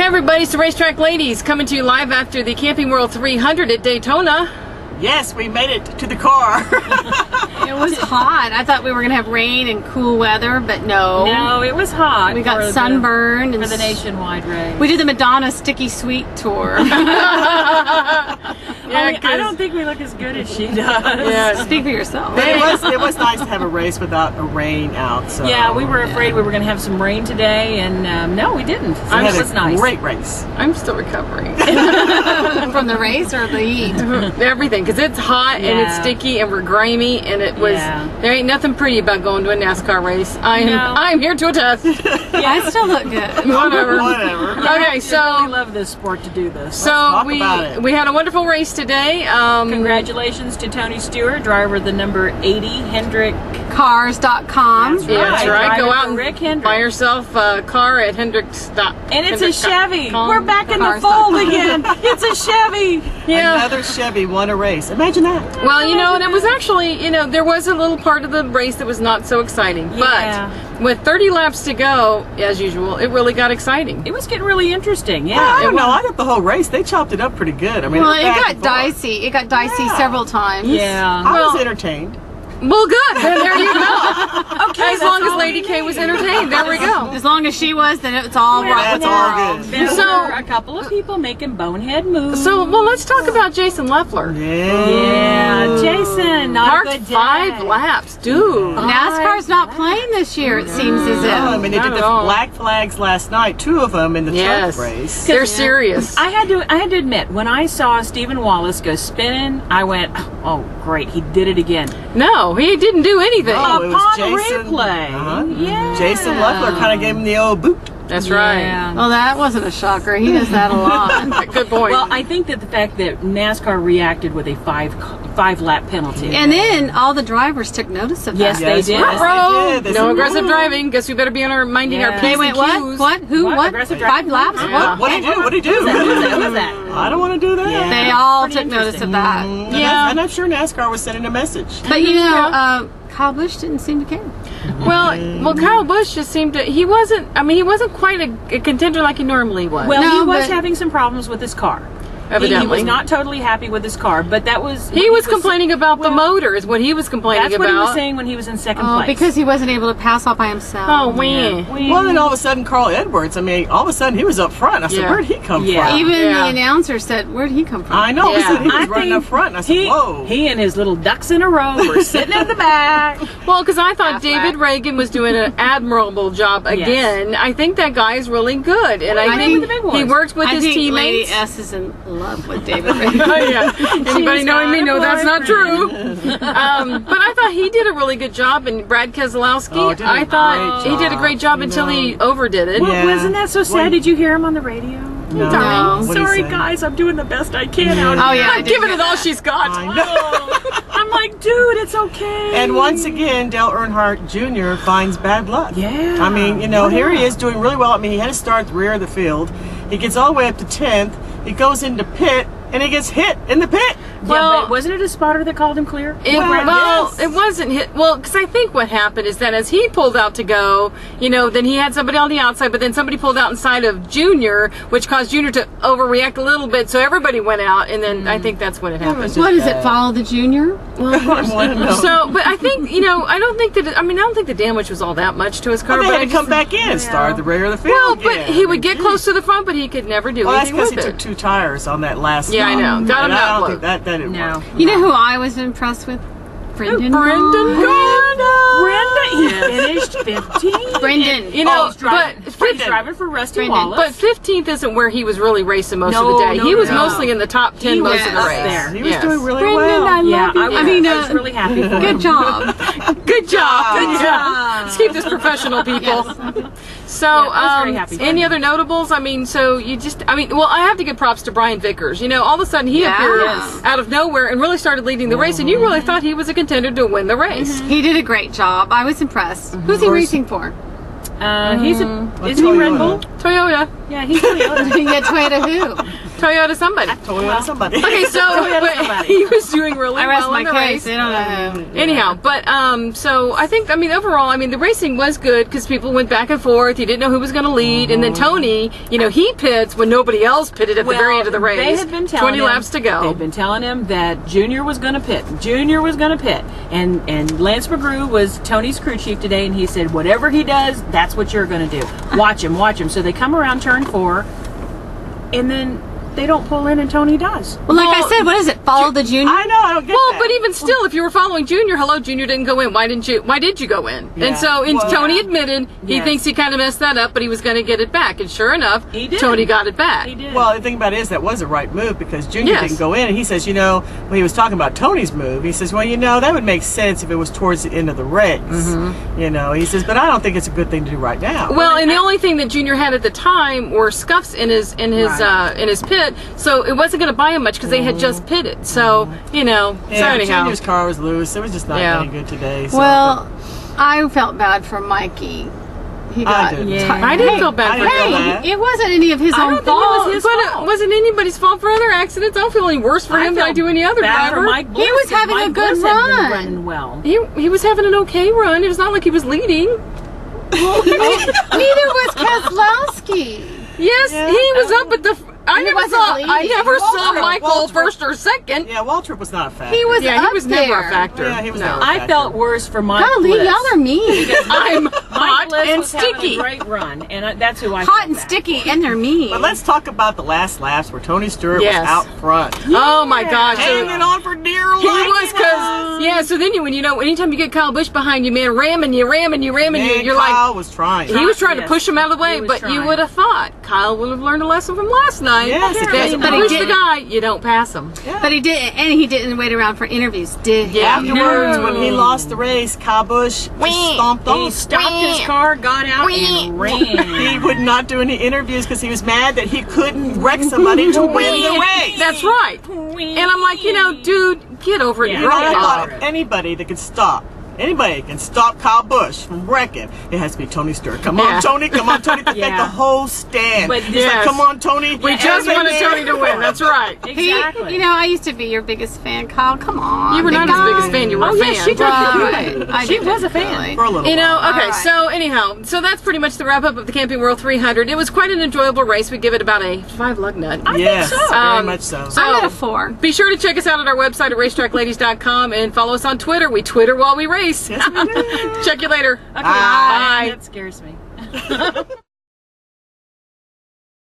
everybody, it's the Racetrack Ladies coming to you live after the Camping World 300 at Daytona. Yes, we made it to the car. It was hot. I thought we were going to have rain and cool weather, but no. No, it was hot. We got sunburned. For the nationwide race. We did the Madonna Sticky Sweet tour. I don't think we look as good as she does. Yeah, speak for yourself. But it was nice to have a race without a rain out. So yeah, we were afraid we were going to have some rain today, and no, we didn't. So it was nice. Great race. I'm still recovering. From the race or the heat? Everything, because it's hot and it's sticky and we're grimy, and it was. There ain't nothing pretty about going to a NASCAR race. I'm here to attest. I still look good. Whatever. Okay, so I really love this sport to do this. So we had a wonderful race today. Congratulations to Tony Stewart, driver of the number 80 Hendrick. Cars.com. That's right. Go out and Rick Hendrick. buy yourself a car at Hendrick's. And it's a Chevy. We're back in the fold again. It's a Chevy. Yeah. Another Chevy won a race. Imagine that. Well, you know, and it was actually, you know, there was a little part of the race that was not so exciting. Yeah. But with 30 laps to go, as usual, it really got exciting. It was getting really interesting. Yeah. I don't know. I thought the whole race, they chopped it up pretty good. I mean, well, it got dicey. It got dicey several times. Yeah. I was entertained. Well, good. Then there you go. Okay, as long as Lady K was entertained, there we go. As long as she was, then it's all right. That's all good. There were a couple of people making bonehead moves. So, well, let's talk about Jason Leffler. Yeah, Jason, not a good day. 5 laps, dude. NASCAR's not playing this year, it seems as if. I mean, they did the black flags last night, 2 of them in the turf race. They're serious. I had to admit, when I saw Stephen Wallace go spinning, I went, oh, great, he did it again. No, he didn't do anything. No, it was Upon Jason, replay. Yeah. Jason Leffler kind of gave him the old boot. That's right. Yeah. Well, that wasn't a shocker. He does that a lot. Good point. Well, I think that the fact that NASCAR reacted with a five lap penalty. And then all the drivers took notice of that. Yes, they did. No aggressive driving. Guess we better be on our minding our P's They went, and Q's. what? Who? What? 5 laps? Yeah. What'd he do? What'd he do? Who was that? I don't want to do that. Yeah. They all Pretty took notice of interesting. that. And I'm sure NASCAR was sending a message. But you know, Kyle Busch didn't seem to care. Well, Kyle Busch just seemed to. He wasn't quite a contender like he normally was. Well, No, he was but- having some problems with his car. Evidently. He was not totally happy with his car, but that was... He was complaining about the motor is what he was complaining That's about. what he was saying when he was in second place. Because he wasn't able to pass all by himself. Oh, wee. Well, then all of a sudden, Carl Edwards, I mean, all of a sudden he was up front. I said, where'd he come from? Even the announcer said, where'd he come from? I know. Yeah. He said he was I running think up front. And I said, whoa. He and his little ducks in a row were sitting at the back. Well, because I thought David Reagan was doing an admirable job again. Yes. I think that guy's really good. And I think with the big ones. he works with his think Lady teammates. S is in love with David Reagan. Oh, yeah. Anybody knowing me know that's not true. But I thought he did a really good job, and Brad Keselowski, I thought he did a great job until he overdid it. Well, wasn't that so sad? Did you hear him on the radio? No. No. Sorry, guys, I'm doing the best I can out here. Oh, yeah. I did Giving hear it all that. she's got. I know. I'm like, dude, it's okay. And once again, Dale Earnhardt Jr. finds bad luck. Yeah. I mean, you know, here he is doing really well. I mean, he had to start at the rear of the field. He gets all the way up to 10th. He goes into pit, and he gets hit in the pit. Well, but wasn't it a spotter that called him clear? It wasn't hit. Well, because I think what happened is that as he pulled out to go, you know, then he had somebody on the outside, but then somebody pulled out inside of Junior, which caused Junior to overreact a little bit, so everybody went out, and then I think that's when it happened. What is it, follow the junior? Well, of course. So, but I think, you know, I don't think the damage was all that much to his car. Well, they but had to come back in, start at the rear of the field. Well, again. but he would get close to the front, but he could never do Well, that's anything because with he it. took 2 tires on that last Yeah, I lap. know. Got him And I out don't low. think that didn't work. You know who I was impressed with? Brendan. Brendan He finished 15th. Brendan. You know, He's driving for Rusty Wallace. But 15th isn't where he was really racing most of the day. He was mostly in the top 10 most of the race. there. He was doing really Brendan, well. I love you. I was really happy for him. Good job. Good job. Good job. Let's keep this professional, people. So, I was very happy for any him. other notables? I mean, so you just, well, I have to give props to Brian Vickers. You know, all of a sudden he appeared out of nowhere and really started leading the race, and you really thought he was a contender to win the race. He did a great job. I was impressed. Who's he racing for? Isn't he Red Bull? Toyota. Yeah, he's Toyota. Yeah, Toyota who? Toyota somebody. Toyota somebody. Okay, so but he was doing really I rest well my in the case. race. I don't know. Anyhow, but so I think overall the racing was good because people went back and forth. You didn't know who was going to lead, and then Tony, he pits when nobody else pitted at the very end of the race. They had been telling 20 him, laps to go. They'd been telling him that Junior was going to pit. Junior was going to pit, and Lance McGrew was Tony's crew chief today, and he said, whatever he does, that's what you're going to do. Watch him. So they come around turn 4, and then they don't pull in, and Tony does. Well, like I said, what is it? Follow the junior? I know, I don't get that. Well, but even still, if you were following Junior, Junior didn't go in. Why did you go in? Yeah. And so Tony admitted he thinks he kind of messed that up, but he was going to get it back. And sure enough, He did. Tony got it back. He did. Well, the thing about it is that was the right move because Junior Yes. didn't go in, and he says, when he was talking about Tony's move, he says, that would make sense if it was towards the end of the race. He says, but I don't think it's a good thing to do right now. Well, and the only thing that Junior had at the time were scuffs in his pit, so it wasn't going to buy him much because they had just pitted. So So anyhow, Junior's car was loose. It was just not any good today. So, Well, I felt bad for Mikey. He got didn't. I didn't feel bad for I didn't him. feel bad. It wasn't any of his I own don't think it fault. was his fault. It wasn't anybody's fault for other accidents. I don't feel any worse for him than I do any other bad for driver. Mike Bliss, He was and having a Mike good Bliss had been run. running well. He was having an okay run. It was not like he was leading. Neither was Keselowski. Yes, Yeah. he was up at the. I He never wasn't saw. leading. I never saw Walter- Michael Walter- first or second. Yeah, Waltrip was not a factor. He was Yeah, up he was there. never a factor. Yeah, he was no. never a I felt worse for Mike Golly, Bliss. y'all are mean. I'm Mike hot Bliss and was having sticky. a great run, and that's who I Hot felt and bad. sticky, and they're mean. But let's talk about the last laps where Tony Stewart Yes. was out front. Oh my gosh! Hanging on for dear life. He was because so then anytime you get Kyle Busch behind you, man, ramming you, Man, you're Kyle like was trying. he was trying to Yes. push him out of the way, He was but you trying. would have thought Kyle would have learned a lesson from last night. Yes, that because- you But he push the didn't. guy, you don't pass him. But he didn't, and he didn't wait around for interviews, did he? Yeah. Afterwards, No. when he lost the race, Kyle Busch just stomped He off. stopped his car, got out, and ran. He would not do any interviews because he was mad that he couldn't wreck somebody to win the race. That's right. And I'm like, dude, get over it. Yeah. You're I all thought right. of anybody that could stop. Anybody can stop Kyle Busch from wrecking. It has to be Tony Stewart. Come Yeah. on, Tony. Come on, Tony. To Yeah. make the whole stand. But He's yes. like, come on, Tony. We just wanted Tony to win. That's right. Exactly. I used to be your biggest fan, Kyle. Come on. You were not big his biggest guy. fan. You were Oh, a yes, fan. she did. Right. She was a fan. For a little Okay, All right. so anyhow, that's pretty much the wrap up of the Camping World 300. It was quite an enjoyable race. We give it about a 5 lug nut. Yes, so. very much so. I'm at a 4. Be sure to check us out at our website at racetrackladies.com and follow us on Twitter. We Twitter while we race. Yes, we do. Check you later. Okay, Bye. That scares me.